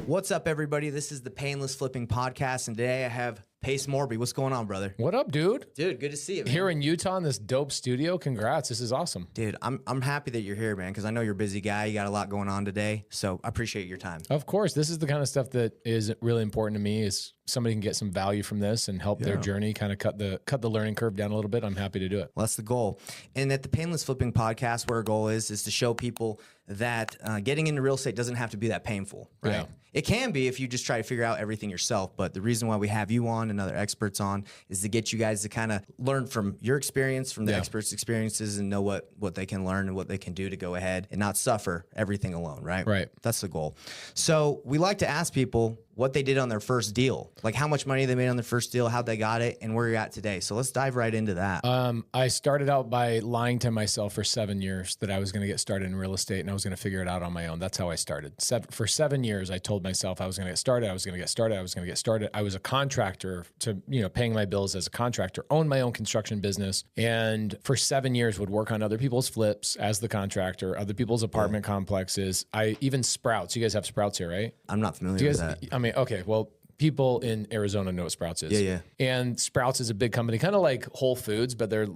What's up, everybody? This is the Payneless Flipping Podcast, and today I have Pace Morby. What's going on, brother? What up, dude? Dude, good to see you, man. Here in Utah in this dope studio. Congrats. This is awesome. Dude, I'm happy that you're here, man, because I know you're a busy guy. You got a lot going on today, so I appreciate your time. Of course. This is the kind of stuff that is really important to me, is somebody can get some value from this and help their journey, kind of cut the learning curve down a little bit. I'm happy to do it. Well, that's the goal. And at the Payneless Flipping Podcast, where our goal is to show people that getting into real estate doesn't have to be that painful, right? Yeah. It can be if you just try to figure out everything yourself, but the reason why we have you on and other experts on is to get you guys to kind of learn from your experience, from the experts' experiences, and know what they can learn and what they can do to go ahead and not suffer everything alone, right? Right. That's the goal. So we like to ask people what they did on their first deal, like how much money they made on their first deal, how they got it, and where you're at today. So let's dive right into that. I started out by lying to myself for 7 years that I was going to get started in real estate and I was going to figure it out on my own. That's how I started. For 7 years, I told myself I was going to get started. I was going to get started. I was going to get started. I was a contractor paying my bills as a contractor, owned my own construction business. And for 7 years would work on other people's flips as the contractor, other people's apartment complexes. Even Sprouts. You guys have Sprouts here, right? I'm not familiar with that. Okay, well, people in Arizona know what Sprouts is. Yeah. And Sprouts is a big company, kind of like Whole Foods, but they're...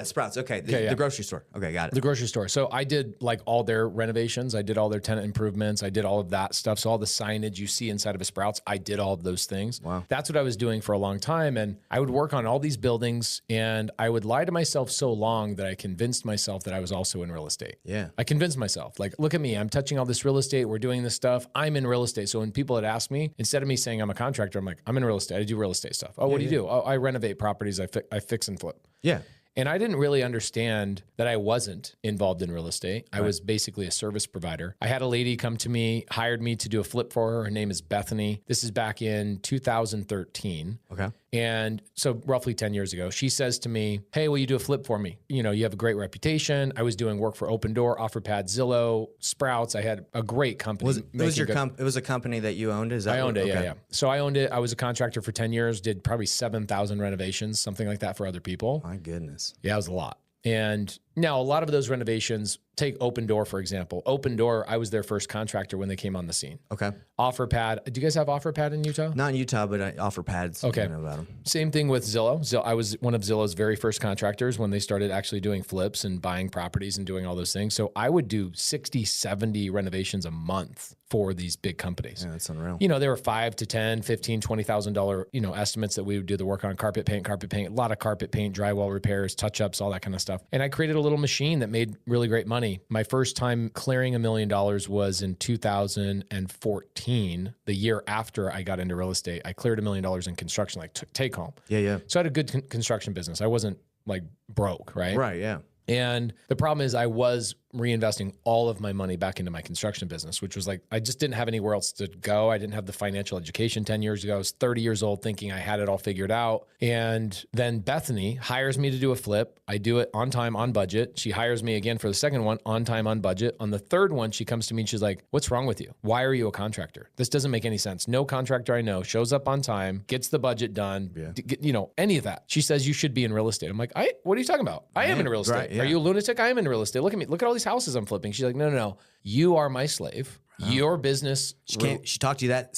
Sprouts. Okay. The grocery store. Okay, got it. The grocery store. So I did like all their renovations. I did all their tenant improvements. I did all of that stuff. So all the signage you see inside of a Sprouts, I did all of those things. Wow. That's what I was doing for a long time. And I would work on all these buildings and I would lie to myself so long that I convinced myself that I was also in real estate. Yeah. I convinced myself, like, look at me. I'm touching all this real estate. We're doing this stuff. I'm in real estate. So when people had asked me, instead of me saying I'm a contractor, I'm like, I'm in real estate. I do real estate stuff. Oh, what do you do? Oh, I renovate properties. I fix and flip. Yeah. And I didn't really understand that I wasn't involved in real estate. I was basically a service provider. I had a lady come to me, hired me to do a flip for her. Her name is Bethany. This is back in 2013. Okay. And so roughly 10 years ago, she says to me, hey, will you do a flip for me? You know, you have a great reputation. I was doing work for Open Door, OfferPad, Zillow, Sprouts. I had a great company. It was a company that you owned? I owned it, yeah. So I owned it. I was a contractor for 10 years, did probably 7,000 renovations, something like that for other people. My goodness. Yeah, it was a lot. And now a lot of those renovations, take Open Door, for example. Open Door, I was their first contractor when they came on the scene. Okay. OfferPad. Do you guys have OfferPad in Utah? Not in Utah, but OfferPads. Okay. I know about them. Same thing with Zillow. I was one of Zillow's very first contractors when they started actually doing flips and buying properties and doing all those things. So I would do 60, 70 renovations a month for these big companies. Yeah, that's unreal. You know, there were $5,000 to $10,000, $15,000, $20,000, estimates that we would do the work on. Carpet paint, a lot of carpet paint, drywall repairs, touch-ups, all that kind of stuff. And I created a little machine that made really great money. My first time clearing $1 million was in 2014, the year after I got into real estate. I cleared $1 million in construction, like take home. Yeah. So I had a good construction business. I wasn't like broke, right? Right, yeah. And the problem is I was reinvesting all of my money back into my construction business, which was like, I just didn't have anywhere else to go. I didn't have the financial education 10 years ago. I was 30 years old thinking I had it all figured out. And then Bethany hires me to do a flip. I do it on time, on budget. She hires me again for the second one, on time, on budget. On the third one, she comes to me and she's like, what's wrong with you? Why are you a contractor? This doesn't make any sense. No contractor I know shows up on time, gets the budget done, any of that. She says, you should be in real estate. I'm like, what are you talking about? I am in real estate. Right, yeah. Are you a lunatic? I am in real estate. Look at me. Look at all these houses I'm flipping. She's like, no. You are my slave. Your business. She talked to you that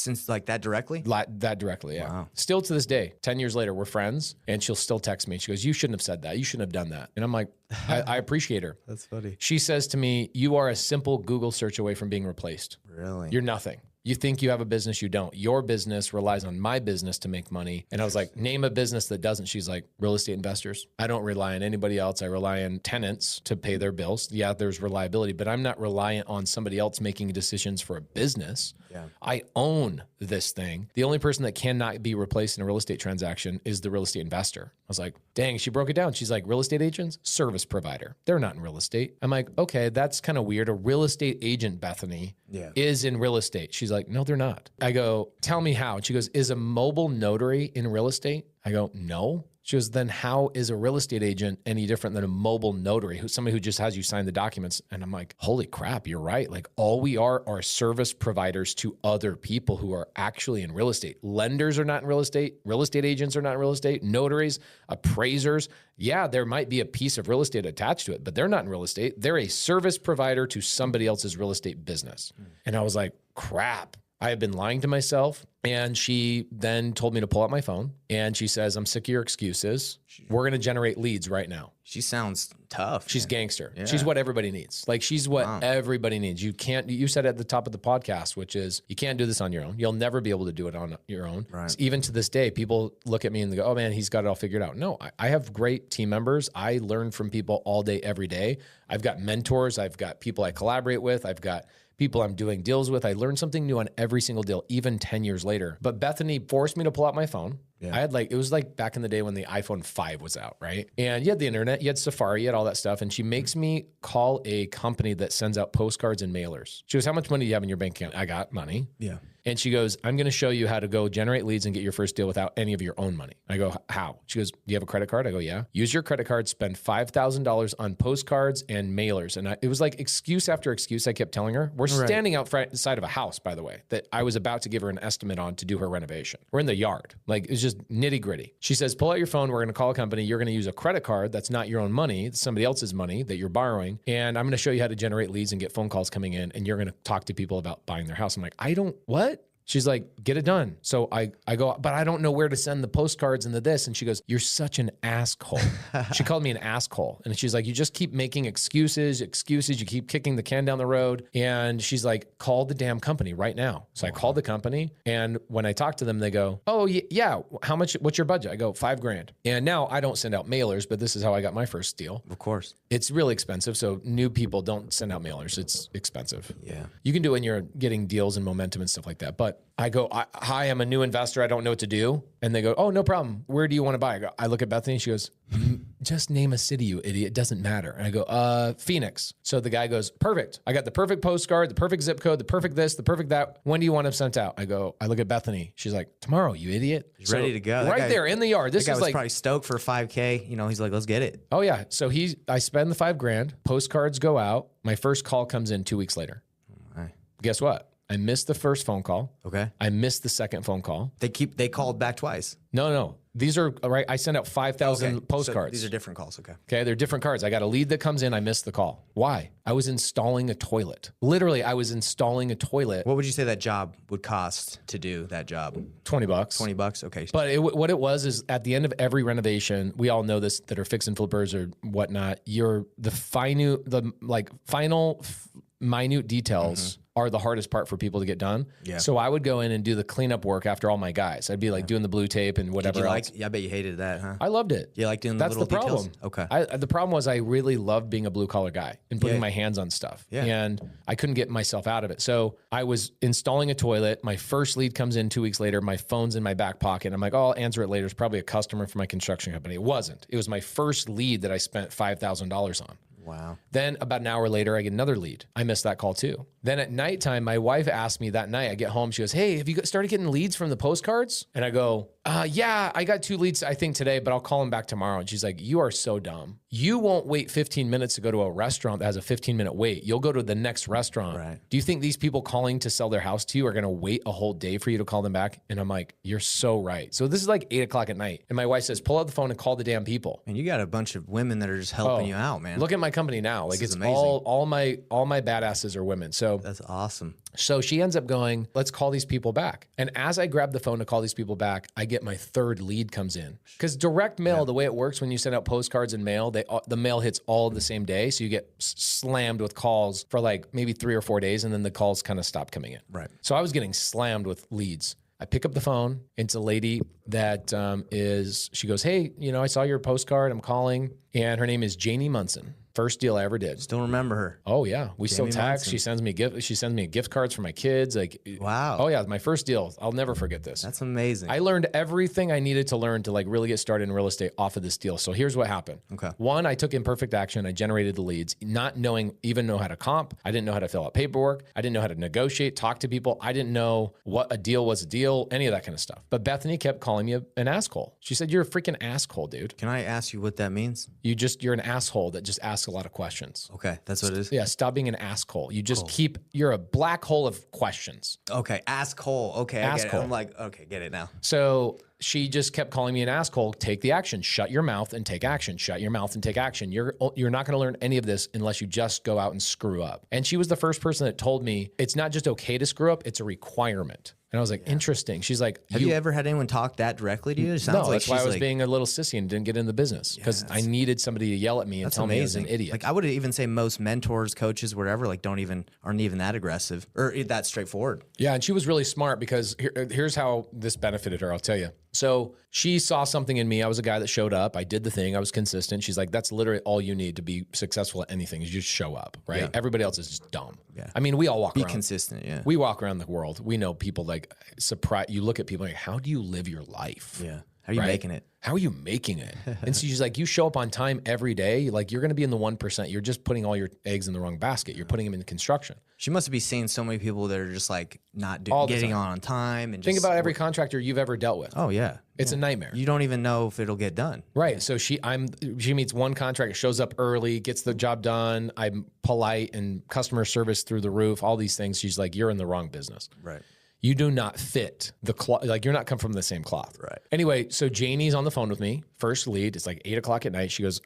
directly? That directly, yeah. Wow. Still to this day, 10 years later, we're friends, and she'll still text me. She goes, you shouldn't have said that. You shouldn't have done that. And I'm like, I appreciate her. That's funny. She says to me, you are a simple Google search away from being replaced. Really? You're nothing. You think you have a business, you don't. Your business relies on my business to make money. And I was like, name a business that doesn't. She's like, real estate investors. I don't rely on anybody else. I rely on tenants to pay their bills. Yeah, there's reliability, but I'm not reliant on somebody else making decisions for a business. Yeah. I own this thing. The only person that cannot be replaced in a real estate transaction is the real estate investor. I was like, dang, she broke it down. She's like, real estate agents, service provider. They're not in real estate. I'm like, okay, that's kind of weird. A real estate agent, Bethany, is in real estate. She's like, no, they're not. I go, tell me how. And she goes, is a mobile notary in real estate? I go, no. She goes, then how is a real estate agent any different than a mobile notary, somebody who just has you sign the documents? And I'm like, holy crap, you're right. Like all we are service providers to other people who are actually in real estate. Lenders are not in real estate agents are not in real estate, notaries, appraisers. Yeah, there might be a piece of real estate attached to it, but they're not in real estate. They're a service provider to somebody else's real estate business. And I was like, crap. I have been lying to myself. And she then told me to pull out my phone. And she says, I'm sick of your excuses. We're going to generate leads right now. She sounds tough. She's gangster. Yeah. She's what everybody needs. Like she's what everybody needs. You said at the top of the podcast, which is you can't do this on your own. You'll never be able to do it on your own. Right. Even to this day, people look at me and they go, oh man, he's got it all figured out. No, I have great team members. I learn from people all day, every day. I've got mentors. I've got people I collaborate with. I've got people I'm doing deals with. I learn something new on every single deal, even 10 years later. But Bethany forced me to pull out my phone. Yeah. I had it was like back in the day when the iPhone 5 was out, right? And you had the internet, you had Safari, you had all that stuff. And she makes me call a company that sends out postcards and mailers. She goes, how much money do you have in your bank account? I got money. Yeah. And she goes, I'm going to show you how to go generate leads and get your first deal without any of your own money. I go, how? She goes, do you have a credit card? I go, yeah. Use your credit card, spend $5,000 on postcards and mailers. And it was like excuse after excuse I kept telling her. We're standing outside of a house, by the way, that I was about to give her an estimate on to do her renovation. We're in the yard. Like it's just nitty gritty. She says, pull out your phone. We're going to call a company. You're going to use a credit card that's not your own money. It's somebody else's money that you're borrowing. And I'm going to show you how to generate leads and get phone calls coming in. And you're going to talk to people about buying their house. I'm like, what? She's like, get it done. So I go, but I don't know where to send the postcards and the this. And she goes, you're such an asshole. She called me an asshole. And she's like, you just keep making excuses. You keep kicking the can down the road. And she's like, call the damn company right now. So I called the company. And when I talk to them, they go, oh yeah. What's your budget? I go, $5,000. And now I don't send out mailers, but this is how I got my first deal. Of course. It's really expensive. So new people don't send out mailers. It's expensive. Yeah. You can do it when you're getting deals and momentum and stuff like that. But I go, hi, I'm a new investor. I don't know what to do. And they go, oh, no problem. Where do you want to buy? I look at Bethany. She goes, just name a city, you idiot. It doesn't matter. And I go, Phoenix. So the guy goes, perfect. I got the perfect postcard, the perfect zip code, the perfect this, the perfect that. When do you want them sent out? I look at Bethany. She's like, tomorrow, you idiot. He's ready to go. Right there in the yard. This guy is was probably stoked for $5K. He's like, let's get it. Oh yeah. So I spend the $5,000. Postcards go out. My first call comes in 2 weeks later. Right. Guess what? I missed the first phone call. Okay. I missed the second phone call. They called back twice. No. These are right. I sent out 5,000 postcards. So these are different calls. Okay. Okay. They're different cards. I got a lead that comes in. I missed the call. Why? I was installing a toilet. Literally, I was installing a toilet. What would you say that job would cost to do that job? $20. $20. Okay. But what it was is at the end of every renovation, we all know this that are fix and flippers or whatnot. You're the final minute details are the hardest part for people to get done. Yeah. So I would go in and do the cleanup work after all my guys. I'd be like doing the blue tape and whatever else. I bet you hated that, huh? I loved it. You like doing the little details? That's the problem. Okay. The problem was I really loved being a blue collar guy and putting my hands on stuff. Yeah. And I couldn't get myself out of it. So I was installing a toilet. My first lead comes in 2 weeks later. My phone's in my back pocket. I'm like, oh, I'll answer it later. It's probably a customer for my construction company. It wasn't. It was my first lead that I spent $5,000 on. Wow. Then about an hour later, I get another lead. I missed that call too. Then at nighttime, my wife asked me that night, I get home, she goes, hey, have you started getting leads from the postcards? And I go, yeah, I got 2 leads, I think today, but I'll call them back tomorrow. And she's like, you are so dumb. You won't wait 15 minutes to go to a restaurant that has a 15-minute wait. You'll go to the next restaurant. Right. Do you think these people calling to sell their house to you are going to wait a whole day for you to call them back? And I'm like, you're so right. So this is like 8 o'clock at night. And my wife says, pull out the phone and call the damn people. And you got a bunch of women that are just helping you out, man. Look at my company now. Like it's all my badasses are women. So that's awesome. So she ends up going, let's call these people back. And as I grab the phone to call these people back, I get my third lead comes in. Because direct mail, the way it works when you send out postcards and mail, the mail hits all the same day. So you get slammed with calls for like maybe 3 or 4 days, and then the calls kind of stop coming in. Right. So I was getting slammed with leads. I pick up the phone. It's a lady that she goes, hey, I saw your postcard. I'm calling. And her name is Janie Munson. First deal I ever did. Still remember her. Oh yeah, we still text. Munson. She sends me gift cards for my kids. Like, wow. Oh yeah, my first deal. I'll never forget this. That's amazing. I learned everything I needed to learn to like really get started in real estate off of this deal. So here's what happened. Okay. One, I took imperfect action. I generated the leads, not knowing how to comp. I didn't know how to fill out paperwork. I didn't know how to negotiate, talk to people. I didn't know what a deal was a deal, any of that kind of stuff. But Bethany kept calling me an asshole. She said, "You're a freaking asshole, dude." Can I ask you what that means? You're an asshole that just asks a lot of questions. Okay, that's what it is? Yeah, stop being an asshole. You just you're a black hole of questions. Okay, asshole. Okay, I get it. I'm like, okay, get it now. So she just kept calling me an asshole. Take the action. Shut your mouth and take action. Shut your mouth and take action. You're not going to learn any of this unless you just go out and screw up. And she was the first person that told me it's not just okay to screw up, it's a requirement. And I was like, interesting. She's like, have you ever had anyone talk that directly to you? It sounds no, like that's why I was being a little sissy and didn't get in the business because I needed somebody to yell at me and tell me I was an idiot. Like I would even say most mentors, coaches, whatever, like aren't even that aggressive or that straightforward. Yeah, and she was really smart because here's how this benefited her. I'll tell you. So she saw something in me. I was a guy that showed up. I did the thing. I was consistent. She's like, that's literally all you need to be successful at anything is you just show up, right? Yeah. Everybody else is just dumb. Yeah. I mean, we all walk around. Be consistent, yeah. We walk around the world. We know people like surprise. You look at people like, how do you live your life? Yeah. How are you making it? How are you making it? And so she's like, you show up on time every day. Like you're going to be in the 1%. You're just putting all your eggs in the wrong basket. You're putting them in construction. She must be seeing so many people that are just like not getting on time. And think about every contractor you've ever dealt with. Oh yeah. It's a nightmare. You don't even know if it'll get done. Right. So she meets one contractor, shows up early, gets the job done. I'm polite and customer service through the roof, all these things. She's like, you're in the wrong business. Right. You do not fit the cloth. Like you're not come from the same cloth. Right. Anyway, so Janie's on the phone with me. First lead. It's like 8:00 at night. She goes,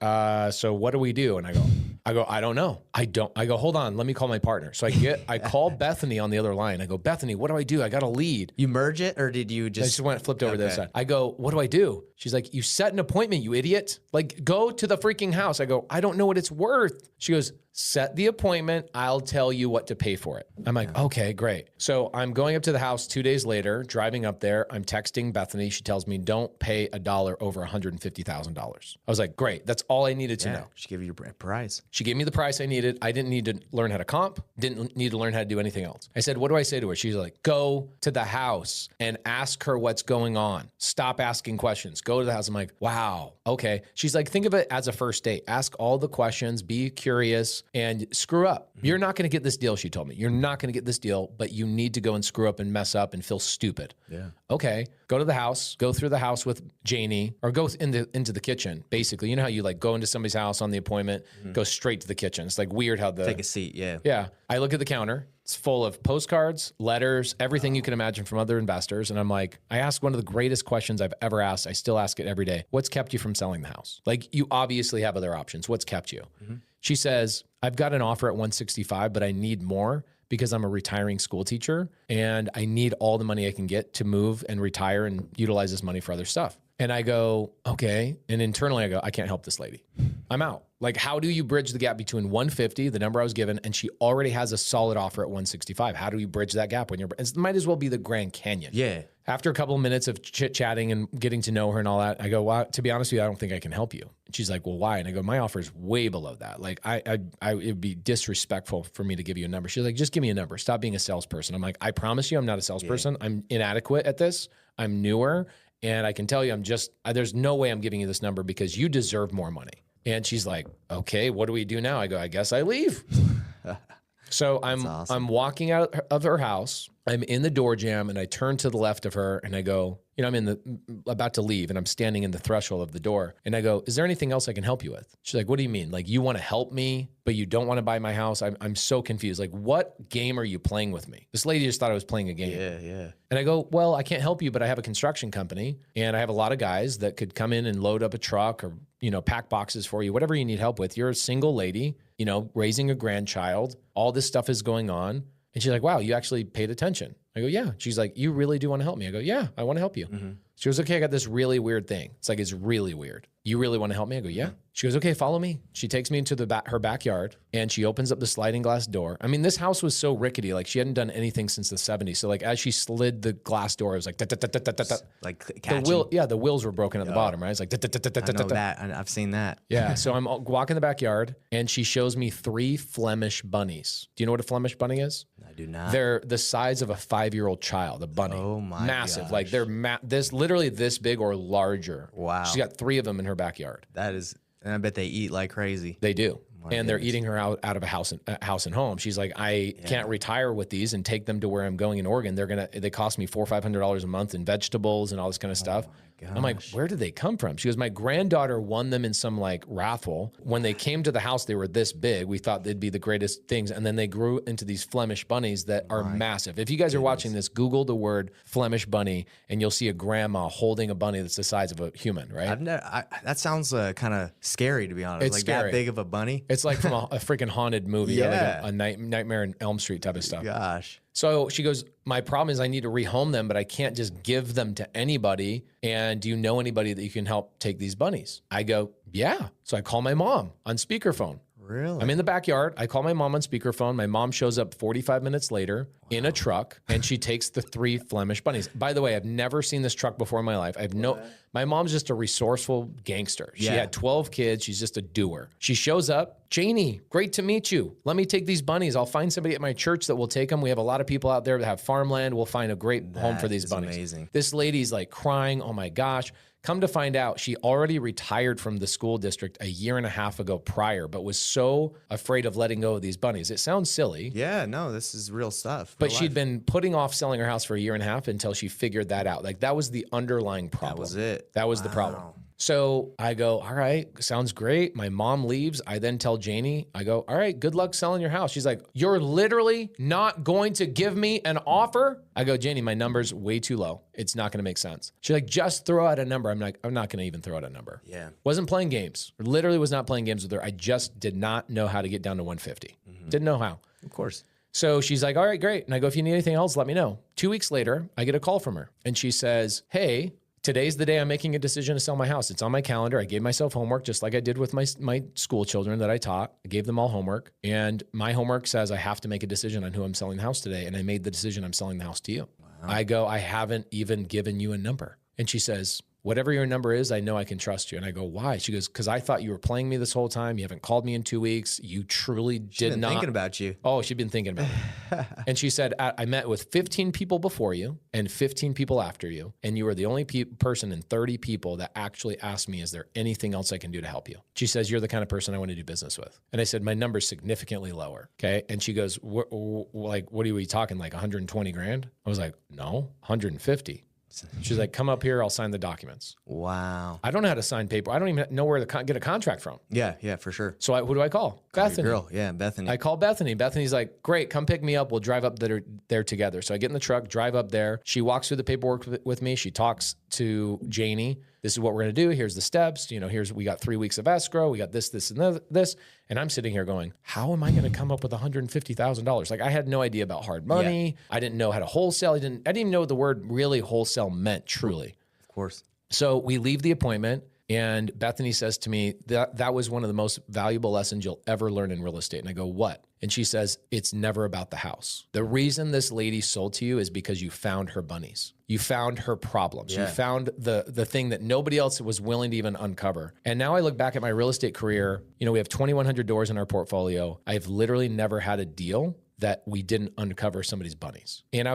so what do we do? And I go, I don't know. I go, hold on. Let me call my partner. So I call Bethany on the other line. I go, Bethany, what do I do? I got a lead. You merge it or did you just? I just flipped over the other side. I go, what do I do? She's like, you set an appointment, you idiot. Like go to the freaking house. I go, I don't know what it's worth. She goes, set the appointment. I'll tell you what to pay for it. I'm like, okay, great. So I'm going up to the house 2 days later, driving up there. I'm texting Bethany. She tells me, don't pay $1 over $150,000. I was like, great. That's all I needed to know. She gave you your price. She gave me the price I needed. I didn't need to learn how to comp. Didn't need to learn how to do anything else. I said, what do I say to her? She's like, go to the house and ask her what's going on. Stop asking questions. Go to the house. I'm like, wow. Okay. She's like, think of it as a first date. Ask all the questions. Be curious. And screw up. You're not going to get this deal, she told me. You're not going to get this deal, but you need to go and screw up and mess up and feel stupid. Yeah. Okay. Go to the house. Go through the house with Janie or go into the kitchen, basically. You know how you like go into somebody's house on the appointment, go straight to the kitchen. It's like weird how take a seat, yeah. Yeah. I look at the counter. It's full of postcards, letters, everything you can imagine from other investors. And I'm like, I asked one of the greatest questions I've ever asked. I still ask it every day. What's kept you from selling the house? Like you obviously have other options. What's kept you? Mm-hmm. She says, I've got an offer at 165, but I need more because I'm a retiring school teacher and I need all the money I can get to move and retire and utilize this money for other stuff. And I go, okay. And internally I go, I can't help this lady. I'm out. Like, how do you bridge the gap between 150, the number I was given, and she already has a solid offer at 165? How do you bridge that gap when it might as well be the Grand Canyon? Yeah. After a couple of minutes of chit-chatting and getting to know her and all that, I go, well, to be honest with you, I don't think I can help you. And she's like, well, why? And I go, my offer is way below that. Like, it would be disrespectful for me to give you a number. She's like, just give me a number. Stop being a salesperson. I'm like, I promise you I'm not a salesperson. Yeah. I'm inadequate at this. I'm newer. And I can tell you, there's no way I'm giving you this number because you deserve more money. And she's like, okay, what do we do now? I go, I guess I leave. So I'm walking out of her house. I'm in the door jamb and I turn to the left of her and I go, I'm about to leave and I'm standing in the threshold of the door. And I go, is there anything else I can help you with? She's like, what do you mean? Like, you want to help me, but you don't want to buy my house? I'm so confused. Like, what game are you playing with me? This lady just thought I was playing a game. Yeah. And I go, well, I can't help you, but I have a construction company and I have a lot of guys that could come in and load up a truck or, pack boxes for you, whatever you need help with. You're a single lady, raising a grandchild. All this stuff is going on. And she's like, wow, you actually paid attention. I go, yeah. She's like, you really do want to help me? I go, yeah, I want to help you. Mm-hmm. She goes, okay, I got this really weird thing. It's like, it's really weird. You really want to help me? I go, yeah. She goes, okay, follow me. She takes me into her backyard and she opens up the sliding glass door. I mean, this house was so rickety. Like she hadn't done anything since the 70s. So like as she slid the glass door, it was like, like catching. The wheels were broken at the bottom, right? It's like, I know that. I've seen that. Yeah. So I'm walking the backyard and she shows me 3 Flemish bunnies. Do you know what a Flemish bunny is? I do not. They're the size of a 5-year-old child, a bunny. Oh my Massive. gosh. Like they're literally this big or larger. Wow. She's got 3 of them in her backyard. That is, and I bet they eat like crazy. They do. and they're eating her out of a house and home. She's like, I can't retire with these and take them to where I'm going in Oregon. They cost me $400 or $500 a month in vegetables and all this kind of stuff. I'm like, where did they come from? She goes, my granddaughter won them in some like raffle. When they came to the house, they were this big. We thought they'd be the greatest things. And then they grew into these Flemish bunnies that are massive. If you guys are watching this, Google the word Flemish bunny and you'll see a grandma holding a bunny that's the size of a human, right? That sounds kind of scary, to be honest. It's like scary. That big of a bunny. It's like from a freaking haunted movie, Yeah. like a Nightmare on Elm Street type of stuff. Gosh. So she goes, my problem is I need to rehome them, but I can't just give them to anybody. And do you know anybody that you can help take these bunnies? I go, yeah. So I call my mom on speakerphone. Really? I'm in the backyard. I call my mom on speakerphone. My mom shows up 45 minutes later in a truck, and she takes the 3 Flemish bunnies. By the way, I've never seen this truck before in my life. My mom's just a resourceful gangster. She had 12 kids. She's just a doer. She shows up. Janie, great to meet you. Let me take these bunnies. I'll find somebody at my church that will take them. We have a lot of people out there that have farmland. We'll find a great home for these bunnies. Amazing. This lady's like crying. Oh my gosh. Come to find out, she already retired from the school district a year and a half ago prior, but was so afraid of letting go of these bunnies. It sounds silly. Yeah, no, this is real stuff. But she'd been putting off selling her house for a year and a half until she figured that out. Like that was the underlying problem. That was it. That was the problem. So I go, all right, sounds great. My mom leaves. I then tell Janie, I go, all right, good luck selling your house. She's like, you're literally not going to give me an offer? I go, Janie, my number's way too low. It's not going to make sense. She's like, just throw out a number. I'm like, I'm not going to even throw out a number. Yeah. Wasn't playing games. Literally was not playing games with her. I just did not know how to get down to 150. Didn't know how. Of course. So she's like, all right, great. And I go, if you need anything else, let me know. 2 weeks later, I get a call from her. And she says, hey, today's the day I'm making a decision to sell my house. It's on my calendar. I gave myself homework just like I did with my school children that I taught. I gave them all homework. And my homework says I have to make a decision on who I'm selling the house today. And I made the decision I'm selling the house to you. Wow. I go, I haven't even given you a number. And she says, whatever your number is, I know I can trust you. And I go, why? She goes, because I thought you were playing me this whole time. You haven't called me in 2 weeks. You truly did not. Thinking about you. Oh, she'd been thinking about it. And she said, I met with 15 people before you and 15 people after you. And you were the only person in 30 people that actually asked me, is there anything else I can do to help you? She says, you're the kind of person I want to do business with. And I said, my number's significantly lower. Okay. And she goes, what are we talking? Like 120 grand? I was like, no, 150. She's like, come up here. I'll sign the documents. Wow. I don't know how to sign paper. I don't even know where to get a contract from. Yeah, for sure. So who do I call? Bethany. Your girl. Yeah, Bethany. I call Bethany. Bethany's like, great, come pick me up. We'll drive up there together. So I get in the truck, drive up there. She walks through the paperwork with me. She talks to Janie. This is what we're going to do. Here's the steps. We got 3 weeks of escrow. We got this, and this. And I'm sitting here going, how am I going to come up with $150,000? Like I had no idea about hard money. Yeah. I didn't know how to wholesale. I didn't even know what the word really wholesale meant truly. Of course. So we leave the appointment. And Bethany says to me, that was one of the most valuable lessons you'll ever learn in real estate. And I go, what? And she says, it's never about the house. The reason this lady sold to you is because you found her bunnies. You found her problems. Yeah. You found the thing that nobody else was willing to even uncover. And now I look back at my real estate career. We have 2,100 doors in our portfolio. I've literally never had a deal that we didn't uncover somebody's bunnies. And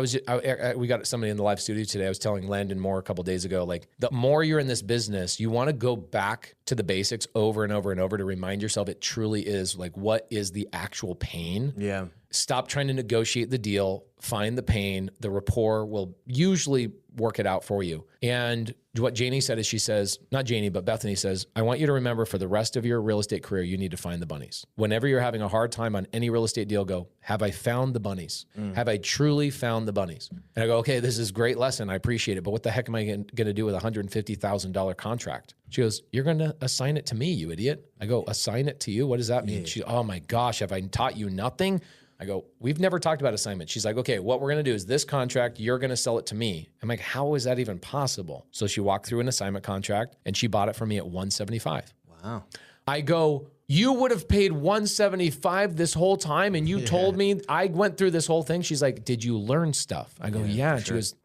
we got somebody in the live studio today. I was telling Landon Moore a couple of days ago, like the more you're in this business, you want to go back to the basics over and over and over to remind yourself it truly is like, what is the actual pain? Yeah. Stop trying to negotiate the deal, find the pain, the rapport will usually work it out for you. And what Janie said is, she says, not Janie, but Bethany says, I want you to remember for the rest of your real estate career, you need to find the bunnies. Whenever you're having a hard time on any real estate deal, go, have I found the bunnies? Have I truly found the bunnies? And I go, okay, this is a great lesson. I appreciate it. But what the heck am I going to do with a $150,000 contract? She goes, you're going to assign it to me, you idiot. I go, assign it to you? What does that mean? She, oh my gosh, have I taught you nothing? I go, we've never talked about assignment. She's like, okay, what we're going to do is this contract, you're going to sell it to me. I'm like, how is that even possible? So she walked through an assignment contract and she bought it for me at $175. Wow. I go, you would have paid $175 this whole time and you told me I went through this whole thing. She's like, did you learn stuff? I go, yeah. And she goes,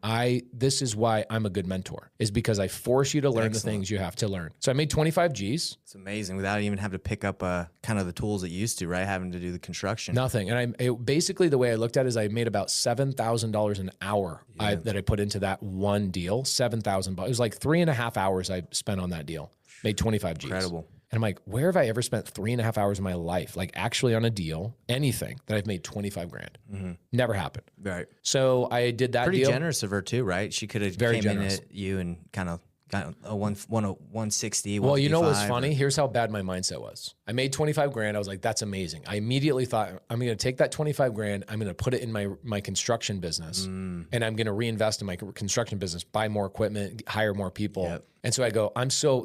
this is why I'm a good mentor, is because I force you to learn the things you have to learn. So I made 25 G's. It's amazing without even having to pick up kind of the tools that you used to, right? Having to do the construction. Nothing. And basically the way I looked at it is I made about $7,000 an hour that I put into that one deal, $7,000. It was like 3.5 hours I spent on that deal. Made 25 G's. Incredible. And I'm like, where have I ever spent 3.5 hours of my life, like actually on a deal, anything that I've made 25 grand? Never happened. Right. So I did that Pretty deal. generous of her too, right? She could have Very came generous. in at you and kind of got a 160. Well, you know what's 155, funny? Here's how bad my mindset was. I made 25 grand. I was like, that's amazing. I immediately thought, I'm going to take that 25 grand. I'm going to put it in my construction business and I'm going to reinvest in my construction business, buy more equipment, hire more people. Yep. And so I go,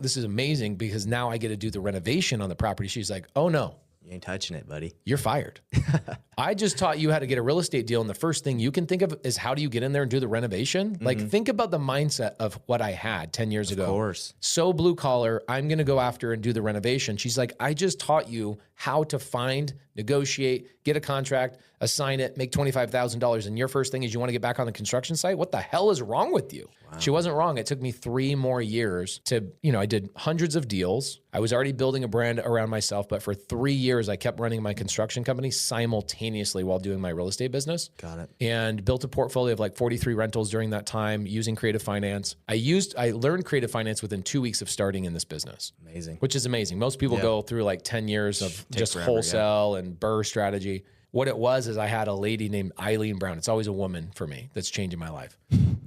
this is amazing because now I get to do the renovation on the property. She's like, oh no, You ain't touching it, buddy. you're fired. I just taught you how to get a real estate deal. And the first thing you can think of is how do you get in there and do the renovation? Like think about the mindset of what I had 10 years ago. Of course. So blue collar, I'm going to go after and do the renovation. She's like, I just taught you how to find, negotiate, get a contract, assign it, make $25,000. And your first thing is you want to get back on the construction site? What the hell is wrong with you? Wow. She wasn't wrong. It took me 3 more years to, I did hundreds of deals. I was already building a brand around myself, but for 3 years, I kept running my construction company simultaneously while doing my real estate business. Got it. And built a portfolio of like 43 rentals during that time using creative finance. I learned creative finance within 2 weeks of starting in this business. Amazing. Which is amazing. Most people go through like 10 years of just forever, wholesale and burr strategy. What it was is I had a lady named Eileen Brown. It's always a woman for me that's changing my life.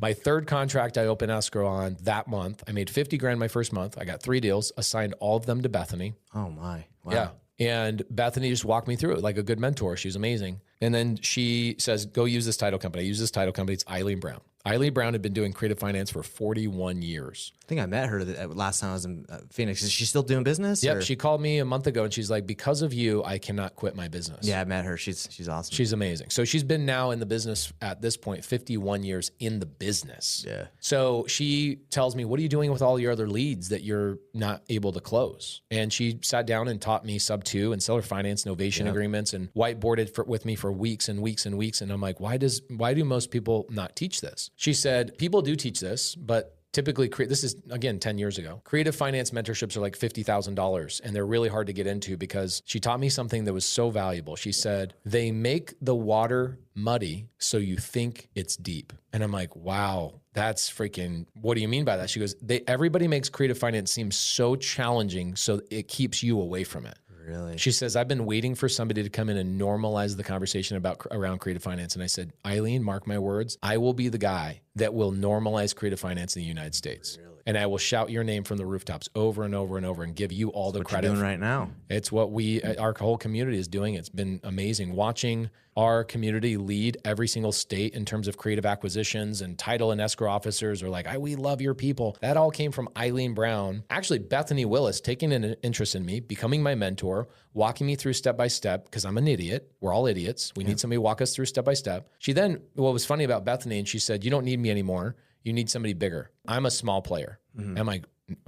My third contract I opened escrow on that month. I made 50 grand my first month. I got 3 deals, assigned all of them to Bethany. Oh my. Wow. Yeah. And Bethany just walked me through it like a good mentor. She was amazing. And then she says, go use this title company. I use this title company. It's Eileen Brown. Eileen Brown had been doing creative finance for 41 years. I think I met her last time I was in Phoenix. Is she still doing business? Yep. Or? She called me a month ago and she's like, because of you, I cannot quit my business. Yeah, I met her. She's awesome. She's amazing. So she's been now in the business at this point, 51 years in the business. Yeah. So she tells me, what are you doing with all your other leads that you're not able to close? And she sat down and taught me sub 2 and seller finance, novation agreements, and whiteboarded with me for weeks and weeks and weeks. And I'm like, why do most people not teach this? She said, people do teach this, but typically, this is, again, 10 years ago. Creative finance mentorships are like $50,000, and they're really hard to get into because she taught me something that was so valuable. She said, they make the water muddy so you think it's deep. And I'm like, wow, that's freaking, what do you mean by that? She goes, everybody makes creative finance seem so challenging so it keeps you away from it. Really? She says, I've been waiting for somebody to come in and normalize the conversation around creative finance. And I said, Eileen, mark my words, I will be the guy that will normalize creative finance in the United States. Really? And I will shout your name from the rooftops over and over and over and give you all the credit. What you're doing right now. It's what our whole community is doing. It's been amazing watching our community lead every single state in terms of creative acquisitions, and title and escrow officers are like, we love your people. That all came from Eileen Brown. Actually, Bethany Willis taking an interest in me, becoming my mentor, walking me through step by step, because I'm an idiot. We're all idiots. We need somebody to walk us through step by step. She then, what was funny about Bethany, and she said, you don't need me anymore. You need somebody bigger. I'm a small player. Mm-hmm. I'm like,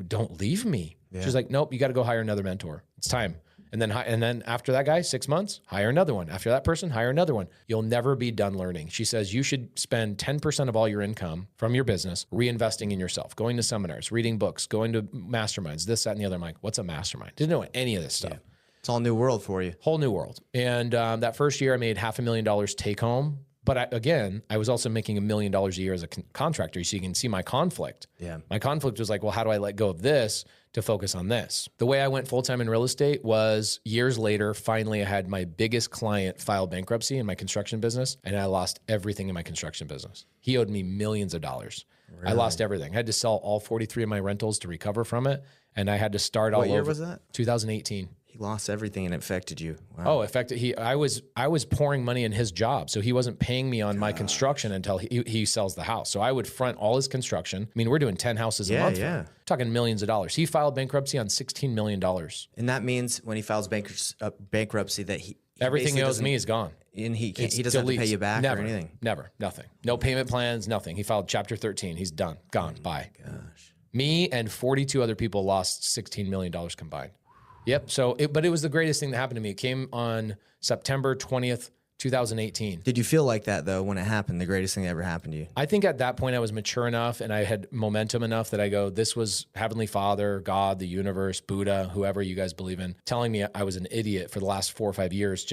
don't leave me. Yeah. She's like, nope, you got to go hire another mentor. It's time. And then after that guy, 6 months, hire another one. After that person, hire another one. You'll never be done learning. She says you should spend 10% of all your income from your business reinvesting in yourself, going to seminars, reading books, going to masterminds, this, that, and the other. I'm like, what's a mastermind? Didn't know any of this stuff. Yeah. It's all new world for you. Whole new world. And that first year I made $500,000 take home. But I was also making $1 million a year as a contractor. So you can see my conflict. Yeah. My conflict was like, well, how do I let go of this to focus on this? The way I went full-time in real estate was years later, finally I had my biggest client file bankruptcy in my construction business, and I lost everything in my construction business. He owed me millions of dollars. Really? I lost everything. I had to sell all 43 of my rentals to recover from it, and I had to start all over. What year was that? 2018. He lost everything and it affected you. Wow. Oh, affected. I was pouring money in his job. So he wasn't paying me on my construction until he sells the house. So I would front all his construction. I mean, we're doing 10 houses a month. Yeah. Talking millions of dollars. He filed bankruptcy on $16 million. And that means when he files bankruptcy that everything he owes me is gone. And he doesn't have to pay you back or anything? Never. Nothing. No payment plans, nothing. He filed Chapter 13. He's done. Gone. Bye. Gosh. Me and 42 other people lost $16 million combined. Yep. But it was the greatest thing that happened to me. It came on September 20th, 2018. Did you feel like that though when it happened? The greatest thing that ever happened to you? I think at that point I was mature enough and I had momentum enough that I go, this was Heavenly Father, God, the universe, Buddha, whoever you guys believe in, telling me I was an idiot for the last 4 or 5 years.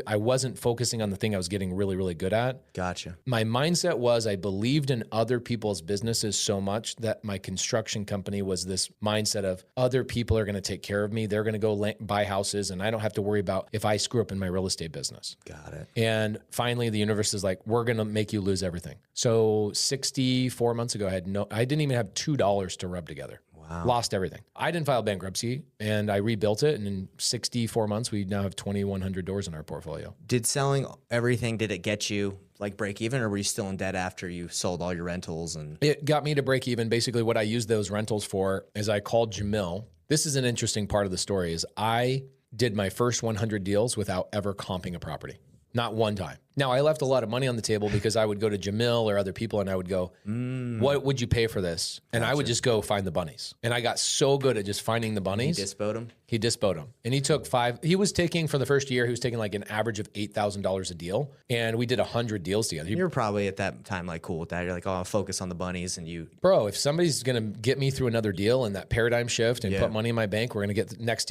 I wasn't focusing on the thing I was getting really, really good at. Gotcha. My mindset was I believed in other people's businesses so much that my construction company was this mindset of other people are going to take care of me. They're going to go buy houses and I don't have to worry about if I screw up in my real estate business. Got it. And finally, the universe is like, we're going to make you lose everything. So 64 months ago, I didn't even have $2 to rub together. Wow. Lost everything. I didn't file bankruptcy and I rebuilt it. And in 64 months, we now have 2,100 doors in our portfolio. Did selling everything, did it get you like break even, or were you still in debt after you sold all your rentals? And it got me to break even. Basically, what I used those rentals for is I called Jamil. This is an interesting part of the story is I did my first 100 deals without ever comping a property. Not one time. Now, I left a lot of money on the table because I would go to Jamil or other people and I would go, what would you pay for this? And I would just go find the bunnies. And I got so good at just finding the bunnies. he dispoed them? He dispoed them. And he took he was taking for the first year, he was taking like an average of $8,000 a deal. And we did 100 deals together. You're probably at that time like cool with that. You're like, oh, I'll focus on the bunnies and you. Bro, if somebody's going to get me through another deal and that paradigm shift and put money in my bank, we're going to get the next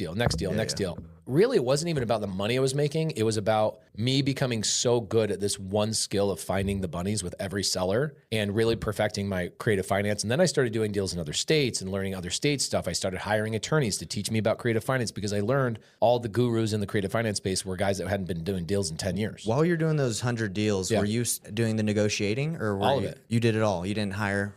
deal. Really, it wasn't even about the money I was making. It was about me becoming so good at this one skill of finding the bunnies with every seller and really perfecting my creative finance. And then I started doing deals in other states and learning other states stuff. I started hiring attorneys to teach me about creative finance because I learned all the gurus in the creative finance space were guys that hadn't been doing deals in 10 years. While you're doing those 100 deals, were you doing the negotiating or all of it? You did it all. You didn't hire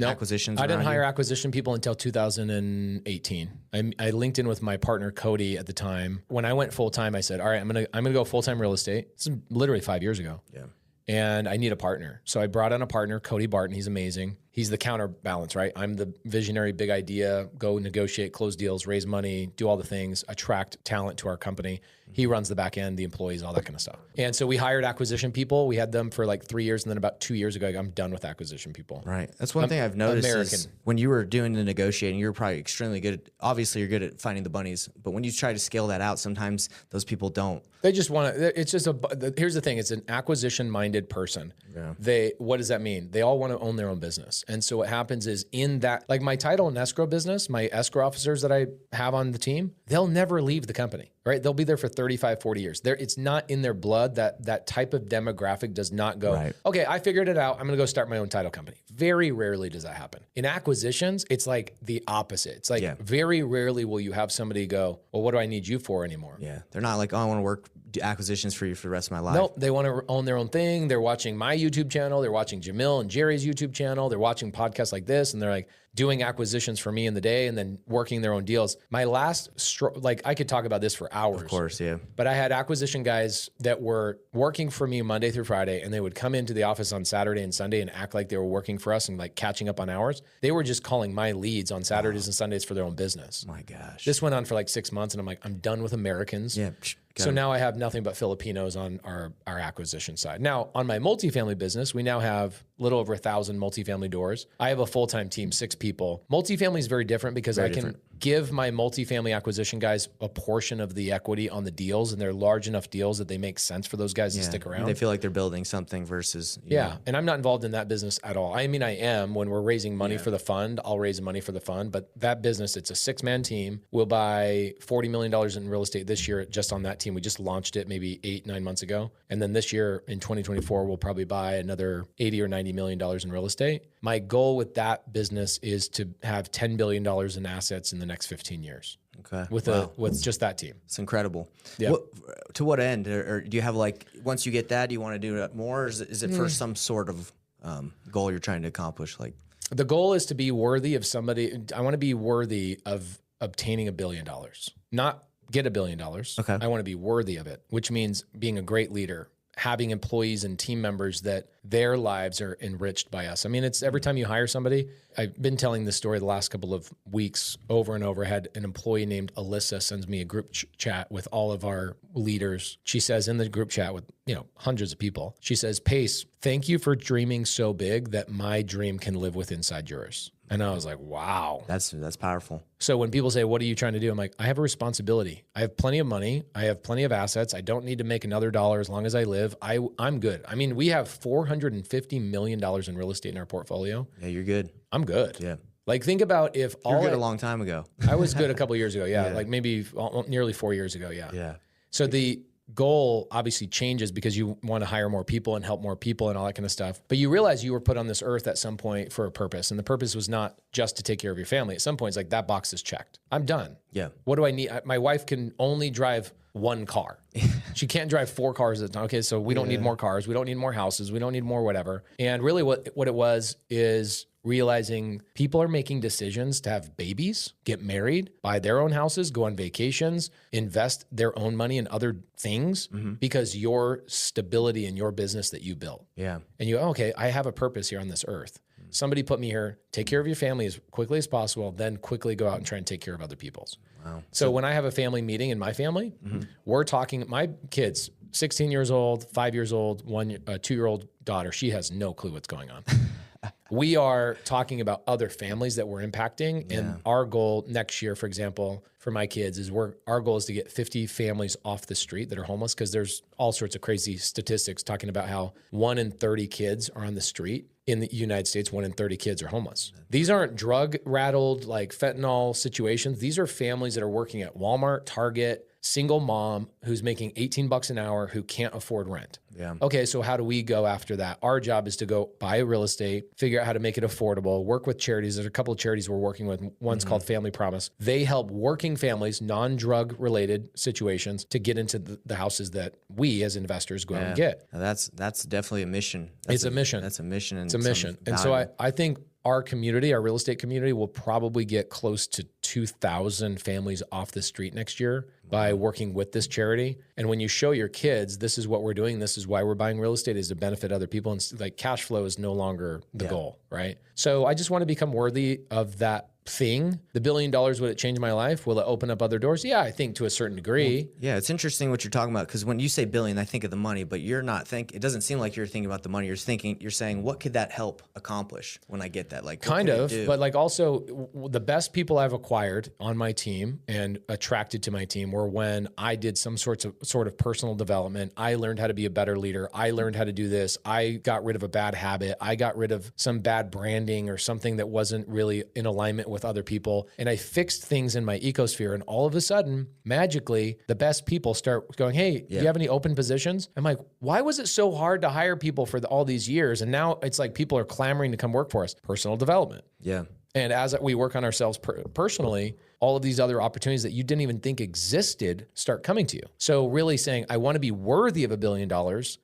acquisitions? I didn't hire acquisition people until 2018. I linked in with my partner, Cody, at the time. When I went full time, I said, all right, I'm gonna go full time real estate. This is literally 5 years ago. Yeah. And I need a partner. So I brought on a partner, Cody Barton. He's amazing. He's the counterbalance, right? I'm the visionary, big idea, go negotiate, close deals, raise money, do all the things, attract talent to our company. He runs the back end, the employees, all that kind of stuff. And so we hired acquisition people. We had them for like 3 years. And then about 2 years ago, I'm done with acquisition people. Right. That's one thing I've noticed is when you were doing the negotiating, you were probably extremely good at, obviously you're good at finding the bunnies, but when you try to scale that out, sometimes those people don't. They just want to, it's just here's the thing. It's an acquisition minded person. Yeah. What does that mean? They all want to own their own business. And so what happens is in that, like my title and escrow business, my escrow officers that I have on the team, they'll never leave the company, right? They'll be there for 35, 40 years. It's not in their blood. That type of demographic does not go, right. Okay, I figured it out. I'm going to go start my own title company. Very rarely does that happen. In acquisitions, it's like the opposite. It's like very rarely will you have somebody go, well, what do I need you for anymore? Yeah. They're not like, oh, I want to do acquisitions for you for the rest of my life. Nope. They want to own their own thing. They're watching my YouTube channel. They're watching Jamil and Jerry's YouTube channel. They're watching podcasts like this. And they're like doing acquisitions for me in the day and then working their own deals. My last, I could talk about this for hours. Of course, yeah. But I had acquisition guys that were working for me Monday through Friday, and they would come into the office on Saturday and Sunday and act like they were working for us and like catching up on hours. They were just calling my leads on Saturdays and Sundays for their own business. My gosh. This went on for like 6 months, and I'm like, I'm done with Americans. Yeah. So now I have nothing but Filipinos on our acquisition side. Now, on my multifamily business, we now have a little over 1,000 multifamily doors. I have a full-time team, 6 people. Multifamily is very different because I can give my multifamily acquisition guys a portion of the equity on the deals, and they're large enough deals that they make sense for those guys to stick around. They feel like they're building something versus... And I'm not involved in that business at all. I mean, I am. When we're raising money for the fund, I'll raise money for the fund. But that business, it's a 6-man team. We'll buy $40 million in real estate this year just on that team. We just launched it maybe 8-9 months ago. And then this year in 2024, we'll probably buy another $80 or $90 million in real estate. My goal with that business is to have $10 billion in assets in the next 15 years. Okay. With just that team. It's incredible. Yeah. To what end? Or do you have like, once you get that, do you want to do it more? Or is it for some sort of goal you're trying to accomplish? Like the goal is to be worthy of somebody. I want to be worthy of obtaining $1 billion, not get $1 billion. Okay. I want to be worthy of it, which means being a great leader, having employees and team members that their lives are enriched by us. I mean, it's every time you hire somebody. I've been telling this story the last couple of weeks over and over. I had an employee named Alyssa sends me a group chat with all of our leaders. She says in the group chat with, hundreds of people, she says, Pace, thank you for dreaming so big that my dream can live with inside yours. And I was like, wow. That's powerful. So when people say, what are you trying to do? I'm like, I have a responsibility. I have plenty of money. I have plenty of assets. I don't need to make another dollar as long as I live. I'm good. I mean, we have $450 million in real estate in our portfolio. Yeah, you're good. I'm good. Yeah. Like, think about if you were good a long time ago. I was good a couple of years ago. Yeah. Like maybe nearly 4 years ago. Yeah. Yeah. So the goal obviously changes because you want to hire more people and help more people and all that kind of stuff. But you realize you were put on this earth at some point for a purpose. And the purpose was not just to take care of your family. At some point, it's like, that box is checked. I'm done. Yeah. What do I need? My wife can only drive one car. She can't drive 4 cars at a time. Okay, so we don't need more cars. We don't need more houses. We don't need more whatever. And really what it was is realizing people are making decisions to have babies, get married, buy their own houses, go on vacations, invest their own money in other things because your stability in your business that you built. Yeah. And you, okay, I have a purpose here on this earth. Somebody put me here, take care of your family as quickly as possible, then quickly go out and try and take care of other people's. Wow. So when I have a family meeting in my family, we're talking, my kids, 16 years old, 5 years old, 2-year-old daughter, she has no clue what's going on. We are talking about other families that we're impacting. And our goal next year, for example, for my kids is our goal is to get 50 families off the street that are homeless, because there's all sorts of crazy statistics talking about how 1 in 30 kids are on the street. In the United States, 1 in 30 kids are homeless. These aren't drug rattled, like fentanyl situations. These are families that are working at Walmart, Target, single mom who's making $18 an hour who can't afford rent. Yeah. Okay, so how do we go after that? Our job is to go buy real estate, figure out how to make it affordable, work with charities. There's a couple of charities we're working with. One's called Family Promise. They help working families, non-drug related situations, to get into the houses that we as investors go out and get. Now that's definitely a mission. It's a mission. That's a mission. It's a mission. And so I think our community, our real estate community, will probably get close to 2,000 families off the street next year by working with this charity. And when you show your kids, this is what we're doing, this is why we're buying real estate, is to benefit other people. And like, cash flow is no longer the goal, right? So I just want to become worthy of that thing. The $1 billion, would it change my life? Will it open up other doors? Yeah, I think to a certain degree. Yeah, it's interesting what you're talking about, because when you say billion, I think of the money, but you're not it doesn't seem like you're thinking about the money. You're saying, what could that help accomplish when I get that? Like, kind of, but like also the best people I've acquired on my team and attracted to my team were when I did some sort of personal development. I learned how to be a better leader. I learned how to do this. I got rid of a bad habit. I got rid of some bad branding or something that wasn't really in alignment with other people. And I fixed things in my ecosphere. And all of a sudden, magically, the best people start going, hey, do you have any open positions? I'm like, why was it so hard to hire people for all these years? And now it's like people are clamoring to come work for us. Personal development. Yeah. And as we work on ourselves personally, all of these other opportunities that you didn't even think existed start coming to you. So really saying, I want to be worthy of $1 billion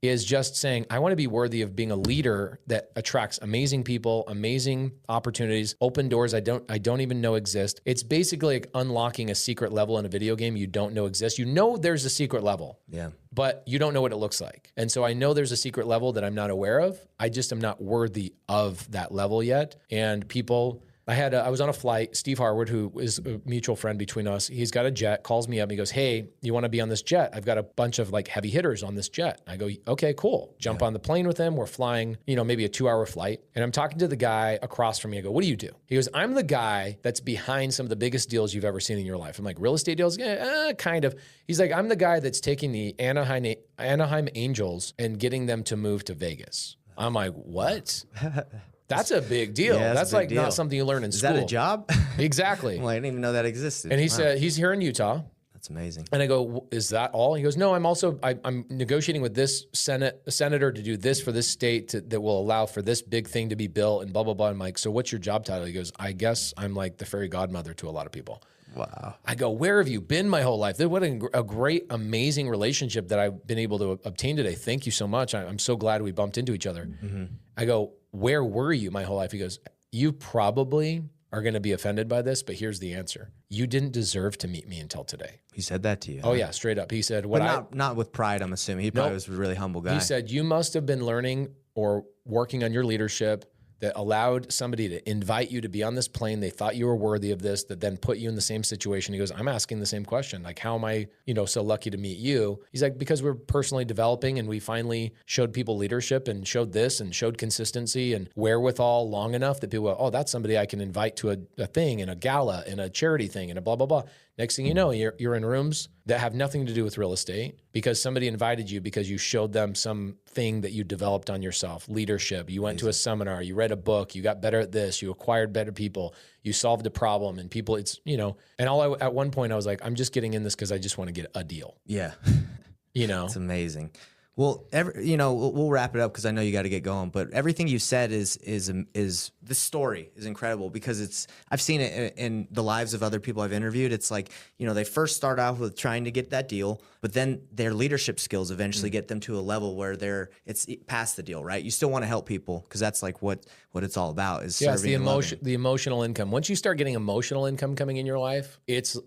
is just saying, I want to be worthy of being a leader that attracts amazing people, amazing opportunities, open doors I don't even know exist. It's basically like unlocking a secret level in a video game you don't know exists. You know there's a secret level. Yeah. But you don't know what it looks like. And so I know there's a secret level that I'm not aware of. I just am not worthy of that level yet. And people... I was on a flight, Steve Harwood, who is a mutual friend between us. He's got a jet, calls me up. He goes, hey, you want to be on this jet? I've got a bunch of like heavy hitters on this jet. I go, okay, cool. Jump on the plane with him. We're flying, maybe a 2-hour flight. And I'm talking to the guy across from me. I go, what do you do? He goes, I'm the guy that's behind some of the biggest deals you've ever seen in your life. I'm like, real estate deals? Kind of. He's like, I'm the guy that's taking the Anaheim Angels and getting them to move to Vegas. I'm like, what? That's a big deal. Yeah, that's like deal. Not something you learn in school. Is that a job? Exactly. Well, I didn't even know that existed. And he said, he's here in Utah. That's amazing. And I go, is that all? He goes, no, I'm negotiating with this senator to do this for this state that will allow for this big thing to be built and blah, blah, blah. I'm like, so what's your job title? He goes, I guess I'm like the fairy godmother to a lot of people. Wow. I go, where have you been my whole life? What a great, amazing relationship that I've been able to obtain today. Thank you so much. I'm so glad we bumped into each other. Mm-hmm. I go, where were you my whole life? He goes, you probably are going to be offended by this, but here's the answer. You didn't deserve to meet me until today. He said that to you? Oh, yeah, straight up. He said, not with pride, I'm assuming. He probably was a really humble guy. He said, you must have been learning or working on your leadership that allowed somebody to invite you to be on this plane. They thought you were worthy of this, that then put you in the same situation. He goes, I'm asking the same question. Like, how am I, so lucky to meet you? He's like, because we're personally developing and we finally showed people leadership and showed this and showed consistency and wherewithal long enough that people go, oh, that's somebody I can invite to a thing and a gala and a charity thing and a blah, blah, blah. Next thing you know, you're in rooms that have nothing to do with real estate because somebody invited you because you showed them something that you developed on yourself, leadership. You went to a seminar, you read a book, you got better at this, you acquired better people, you solved a problem, and people, it's, and at one point I was like, I'm just getting in this because I just want to get a deal. Yeah. It's amazing. Well, we'll wrap it up because I know you got to get going. But everything you said is this story is incredible because I've seen it in the lives of other people I've interviewed. It's like they first start out with trying to get that deal, but then their leadership skills eventually get them to a level where it's past the deal, right? You still want to help people because that's like what it's all about is serving and loving. The emotional income. Once you start getting emotional income coming in your life, it's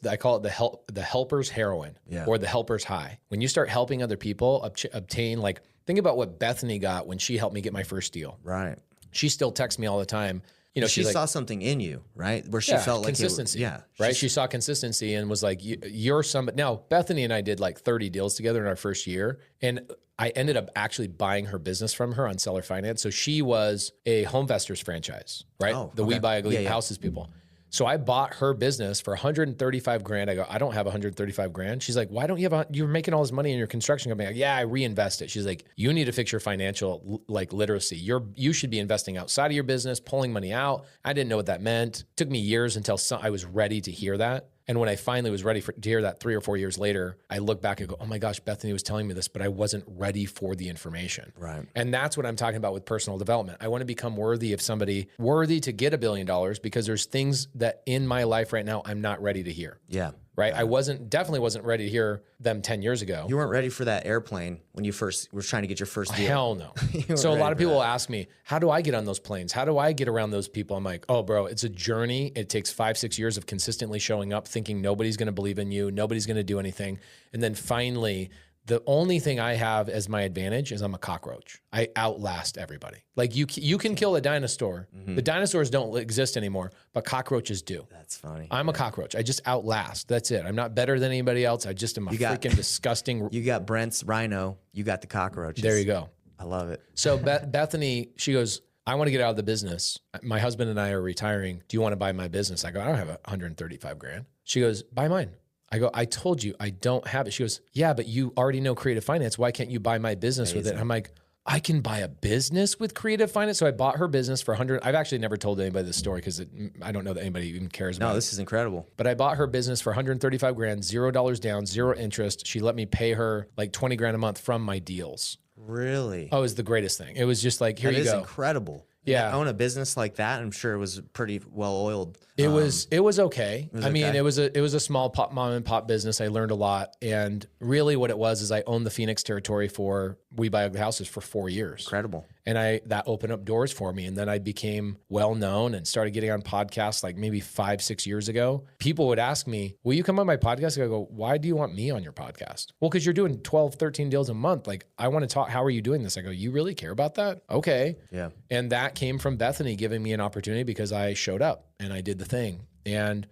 I call it the helper's heroin or the helper's high. When you start helping other people obtain, like, think about what Bethany got when she helped me get my first deal. Right. She still texts me all the time. She saw something in you, right? Where she felt like consistency. Right. She saw consistency and was like, you're somebody. Now, Bethany and I did like 30 deals together in our first year. And I ended up actually buying her business from her on seller finance. So she was a Homevestors franchise, right? We buy ugly houses people. So I bought her business for $135,000. I go, I don't have $135,000. She's like, why don't you have you're making all this money in your construction company? Like, yeah, I reinvest it. She's like, you need to fix your financial literacy. You should be investing outside of your business, pulling money out. I didn't know what that meant. It took me years until I was ready to hear that. And when I finally was ready to hear that 3 or 4 years later, I look back and go, oh my gosh, Bethany was telling me this, but I wasn't ready for the information. Right. And that's what I'm talking about with personal development. I want to become worthy of somebody, worthy to get $1 billion because there's things that in my life right now, I'm not ready to hear. Yeah. Right. I definitely wasn't ready to hear them 10 years ago. You weren't ready for that airplane when you first were trying to get your first deal. Hell no. So a lot of people will ask me, how do I get on those planes? How do I get around those people? I'm like, oh, bro, it's a journey. It takes 5-6 years of consistently showing up, thinking nobody's going to believe in you. Nobody's going to do anything. And then finally, the only thing I have as my advantage is I'm a cockroach. I outlast everybody. Like you can kill a dinosaur. Mm-hmm. The dinosaurs don't exist anymore, but cockroaches do. That's funny. I'm a cockroach. I just outlast. That's it. I'm not better than anybody else. I just am freaking disgusting. You got Brent's rhino. You got the cockroaches. There you go. I love it. So Bethany, she goes, I want to get out of the business. My husband and I are retiring. Do you want to buy my business? I go, I don't have $135,000. She goes, buy mine. I go, I told you I don't have it. She goes, yeah, but you already know creative finance. Why can't you buy my business with it? I'm like, I can buy a business with creative finance. So I bought her business for $100. I've actually never told anybody this story because I don't know that anybody even cares about it. No, this is incredible. But I bought her business for $135,000, $0 down, 0 interest. She let me pay her like $20,000 a month from my deals. Really? Oh, it was the greatest thing. It was just like, here you go. That is incredible. Yeah. To own a business like that, I'm sure it was pretty well oiled. It was okay. I mean, it was a small mom and pop business. I learned a lot. And really what it was is I owned the Phoenix territory for We Buy Ugly Houses for 4 years. Incredible. And that opened up doors for me. And then I became well known and started getting on podcasts like maybe 5-6 years ago. People would ask me, will you come on my podcast? I go, why do you want me on your podcast? Well, because you're doing 12, 13 deals a month. Like, I want to talk. How are you doing this? I go, you really care about that? Okay. Yeah. And that came from Bethany giving me an opportunity because I showed up and I did the thing. And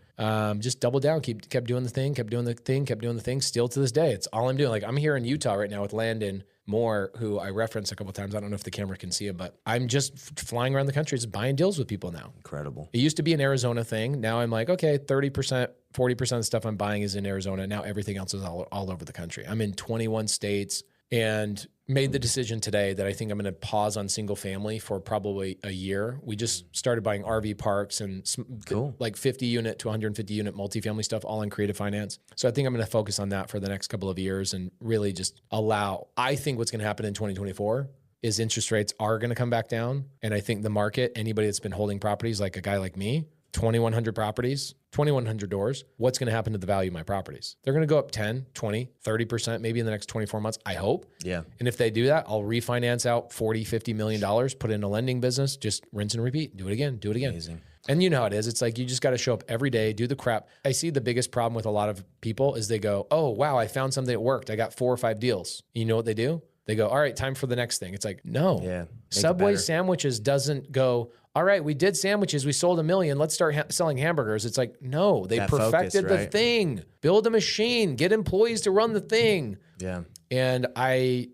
just doubled down, kept doing the thing, still to this day. It's all I'm doing. Like, I'm here in Utah right now with Landon Moore, who I referenced a couple of times. I don't know if the camera can see him, but I'm just flying around the country, just buying deals with people now. Incredible. It used to be an Arizona thing. Now I'm like, okay, 30%, 40% of the stuff I'm buying is in Arizona. Now everything else is all over the country. I'm in 21 states and made the decision today that I think I'm going to pause on single family for probably a year. We just started buying RV parks and like 50 unit to 150 unit multifamily stuff, all in creative finance. So I think I'm going to focus on that for the next couple of years and really just I think what's going to happen in 2024 is interest rates are going to come back down. And I think the market, anybody that's been holding properties, like a guy like me, 2,100 properties, 2,100 doors, what's going to happen to the value of my properties? They're going to go up 10, 20, 30% maybe in the next 24 months, I hope. Yeah. And if they do that, I'll refinance out $40, $50 million, put it in a lending business, just rinse and repeat, do it again. Amazing. And you know how it is. It's like you just got to show up every day, do the crap. I see the biggest problem with a lot of people is they go, oh, wow, I found something that worked. I got 4 or 5 deals. You know what they do? They go, all right, time for the next thing. It's like, no. Yeah. Subway sandwiches doesn't go, all right, we did sandwiches. We sold 1 million. Let's start selling hamburgers. It's like, no, they perfected the thing. Build a machine. Get employees to run the thing. Yeah. And I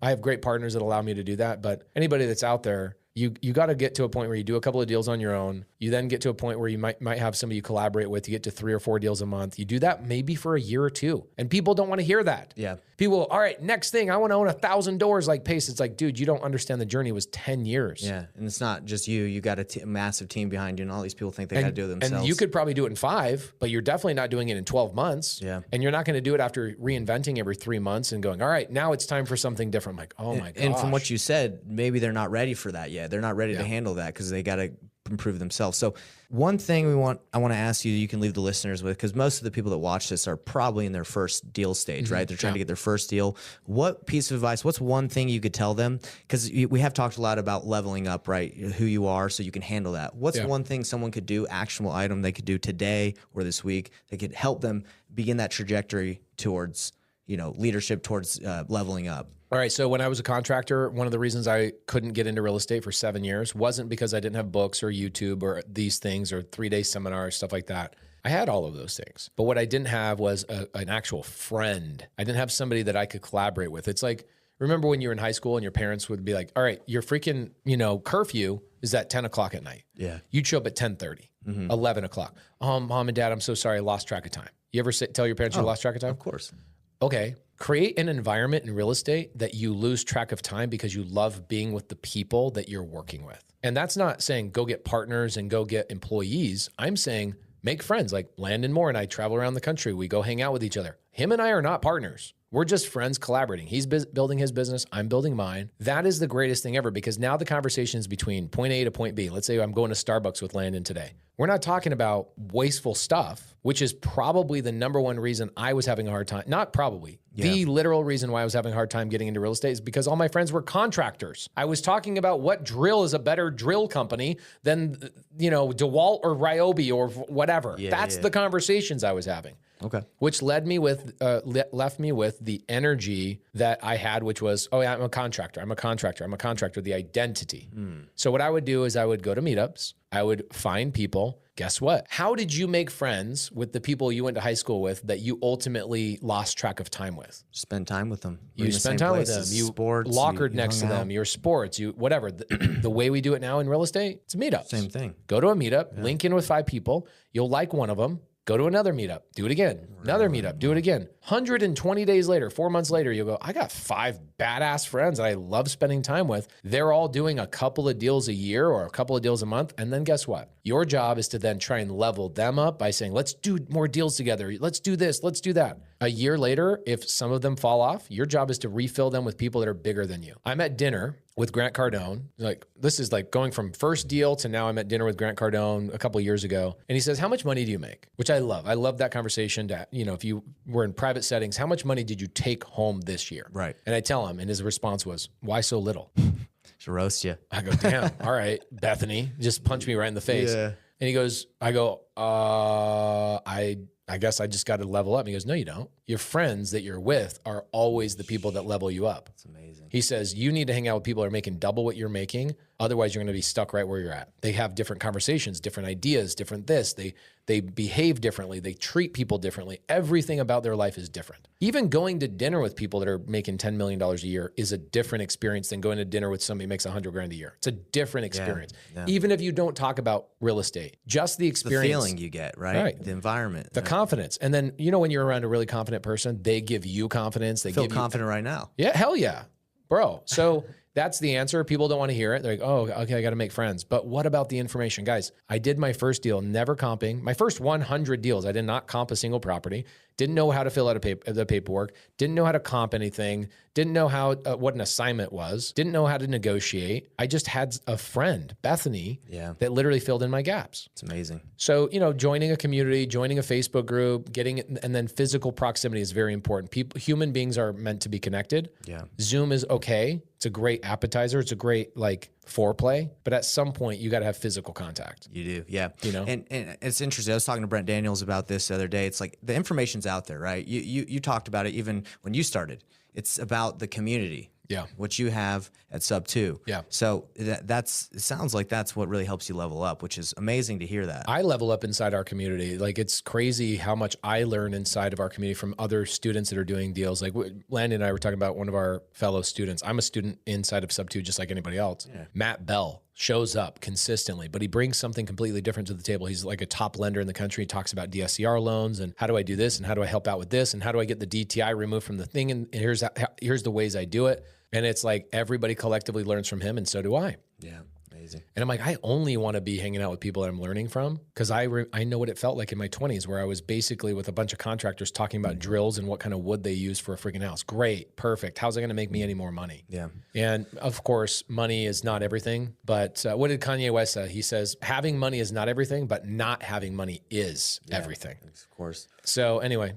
have great partners that allow me to do that. But anybody that's out there, you got to get to a point where you do a couple of deals on your own. You then get to a point where you might have somebody you collaborate with. You get to 3 or 4 deals a month. You do that maybe for a year or 2. And people don't want to hear that. Yeah. People, all right, next thing, I want to own 1,000 doors like Pace. It's like, dude, you don't understand the journey was 10 years. Yeah. And it's not just you. You got a massive team behind you, and all these people think they got to do it themselves. And you could probably do it in 5, but you're definitely not doing it in 12 months. Yeah. And you're not going to do it after reinventing every 3 months and going, all right, now it's time for something different. I'm like, oh my gosh. And from what you said, maybe they're not ready for that yet. They're not ready to handle that because they got to improve themselves. So one thing I want to ask you, you can leave the listeners with, because most of the people that watch this are probably in their first deal stage, right? They're trying to get their first deal. What piece of advice, what's one thing you could tell them? Because we have talked a lot about leveling up, right? Who you are so you can handle that. What's one thing someone could do, actionable item they could do today or this week that could help them begin that trajectory towards, leadership, towards leveling up? All right. So when I was a contractor, one of the reasons I couldn't get into real estate for 7 years wasn't because I didn't have books or YouTube or these things or 3-day seminars, stuff like that. I had all of those things. But what I didn't have was an actual friend. I didn't have somebody that I could collaborate with. It's like, remember when you were in high school and your parents would be like, all right, your freaking, curfew is at 10 o'clock at night. Yeah. You'd show up at 10:30, 11 o'clock. Oh, mom and dad, I'm so sorry. I lost track of time. You ever tell your parents you lost track of time? Of course. Okay. Create an environment in real estate that you lose track of time because you love being with the people that you're working with. And that's not saying go get partners and go get employees. I'm saying make friends. Like Landon Moore and I travel around the country. We go hang out with each other. Him and I are not partners. We're just friends collaborating. He's building his business. I'm building mine. That is the greatest thing ever because now the conversation is between point A to point B. Let's say I'm going to Starbucks with Landon today. We're not talking about wasteful stuff, which is probably the number one reason I was having a hard time. Not probably. Yeah. The literal reason why I was having a hard time getting into real estate is because all my friends were contractors. I was talking about what drill is a better drill company than, DeWalt or Ryobi or whatever. That's the conversations I was having. Okay. Which left me with the energy that I had, which was, oh yeah, I'm a contractor, the identity. So what I would do is I would go to meetups. I would find people. Guess what? How did you make friends with the people you went to high school with that you ultimately lost track of time with? Spend time with them. You spend time with them. You lockered next to them. Your sports, whatever. The way we do it now in real estate, it's meetups. Same thing. Go to a meetup, link in with 5 people. You'll like one of them. Go to another meetup, do it again. Another meetup, do it again. 120 days later, 4 months later, you'll go, I got 5 badass friends that I love spending time with. They're all doing a couple of deals a year or a couple of deals a month. And then guess what? Your job is to then try and level them up by saying, let's do more deals together. Let's do this. Let's do that. A year later, if some of them fall off, your job is to refill them with people that are bigger than you. I'm at dinner with Grant Cardone. This is like going from first deal to now I'm at dinner with Grant Cardone a couple of years ago. And he says, how much money do you make? Which I love. I love that conversation to, if you were in private settings, how much money did you take home this year? Right. And I tell him, and his response was, why so little? Should roast you. I go, damn. All right, Bethany, just punch me right in the face. Yeah. And he goes, I guess I just got to level up. And he goes, no, you don't. Your friends that you're with are always the people that level you up. That's amazing. He says, you need to hang out with people that are making double what you're making. Otherwise, you're going to be stuck right where you're at. They have different conversations, different ideas, different this. They behave differently. They treat people differently. Everything about their life is different. Even going to dinner with people that are making $10 million a year is a different experience than going to dinner with somebody who makes $100,000 a year. It's a different experience. Yeah. Even if you don't talk about real estate, just the experience. The feeling you get, right? The environment. The confidence. And then, when you're around a really confident person, they give you confidence. They feel confident right now. Yeah, hell yeah. Bro. So that's the answer. People don't want to hear it. They're like, oh, okay, I got to make friends. But what about the information? Guys, I did my first deal, never comping. My first 100 deals, I did not comp a single property. Didn't know how to fill out the paperwork. Didn't know how to comp anything. Didn't know how what an assignment was. Didn't know how to negotiate. I just had a friend, Bethany, that literally filled in my gaps. It's amazing. So, joining a community, joining a Facebook group, and then physical proximity is very important. Human beings are meant to be connected. Yeah. Zoom is okay. It's a great appetizer. It's a great foreplay, but at some point you got to have physical contact. You do. Yeah. And it's interesting. I was talking to Brent Daniels about this the other day. It's like the information's out there, right? You talked about it even when you started. It's about the community. Yeah. what you have at sub 2. Yeah. So it sounds like that's what really helps you level up, which is amazing to hear that. I level up inside our community. Like, it's crazy how much I learn inside of our community from other students that are doing deals. Like Landon and I were talking about one of our fellow students. I'm a student inside of sub 2, just like anybody else. Yeah. Matt Bell shows up consistently, but he brings something completely different to the table. He's like a top lender in the country. He talks about DSCR loans and how do I do this and how do I help out with this and how do I get the DTI removed from the thing, and here's the ways I do it. And it's like everybody collectively learns from him, and so do I. Yeah, amazing. And I'm like, I only want to be hanging out with people that I'm learning from, because I know what it felt like in my 20s, where I was basically with a bunch of contractors talking about drills and what kind of wood they use for a freaking house. Great, perfect. How's it going to make me any more money? Yeah. And of course, money is not everything. But what did Kanye West say? He says, having money is not everything, but not having money is everything. Of course. So anyway,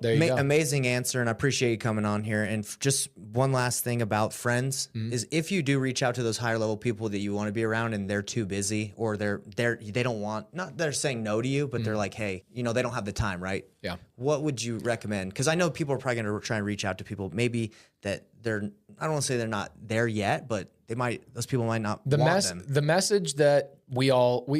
there you go. Amazing answer, and I appreciate you coming on here. And just one last thing about friends is, if you do reach out to those higher level people that you want to be around and they're too busy, or they don't want, not they're saying no to you, but they're like, hey, they don't have the time, right? Yeah. What would you recommend? Because I know people are probably going to try and reach out to people maybe that I don't want to say they're not there yet, but those people might not want them. The message that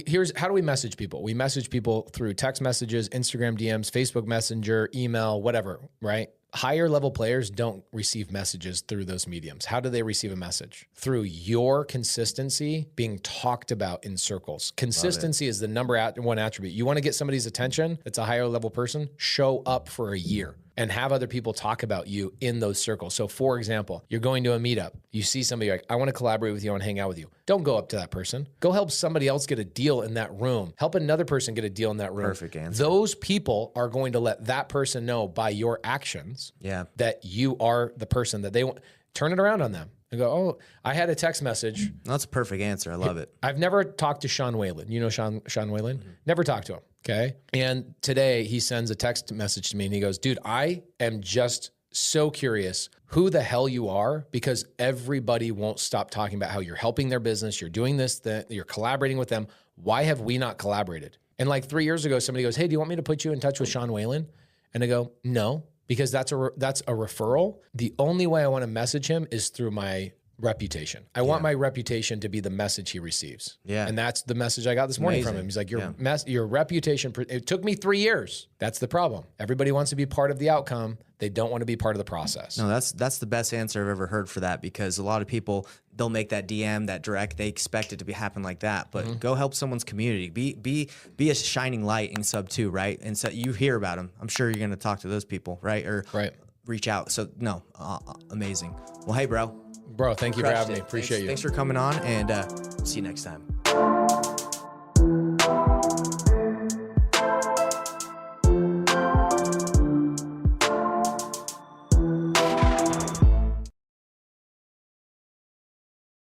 here's how do we message people? We message people through text messages, Instagram DMs, Facebook Messenger, email, whatever, right? Higher level players don't receive messages through those mediums. How do they receive a message? Through your consistency being talked about in circles. Consistency is the number one attribute. You want to get somebody's attention that's a higher level person, show up for a year and have other people talk about you in those circles. So for example, you're going to a meetup. You see somebody, you're like, I want to collaborate with you, I want to hang out with you. Don't go up to that person. Go help somebody else get a deal in that room. Help another person get a deal in that room. Perfect answer. Those people are going to let that person know by your actions that you are the person that they want. Turn it around on them and go, oh, I had a text message. That's a perfect answer. I love it. I've never talked to Sean Whalen. You know Sean Whalen? Never talked to him. Okay. And today he sends a text message to me and he goes, dude, I am just so curious who the hell you are, because everybody won't stop talking about how you're helping their business. You're doing this, you're collaborating with them. Why have we not collaborated? And like 3 years ago, somebody goes, hey, do you want me to put you in touch with Sean Whalen? And I go, no, because that's a referral. The only way I want to message him is through my reputation. I want my reputation to be the message he receives. Yeah. And that's the message I got this morning from him. He's like, your reputation, it took me 3 years. That's the problem. Everybody wants to be part of the outcome. They don't want to be part of the process. No, that's the best answer I've ever heard for that, because a lot of people, they'll make that DM, that direct, they expect it to happen like that. But go help someone's community. Be a shining light in sub 2, right? And so you hear about them. I'm sure you're going to talk to those people, right? Or reach out. So no, amazing. Well, hey, bro. Bro, thank you for having me. Appreciate you. Thanks for coming on, and see you next time.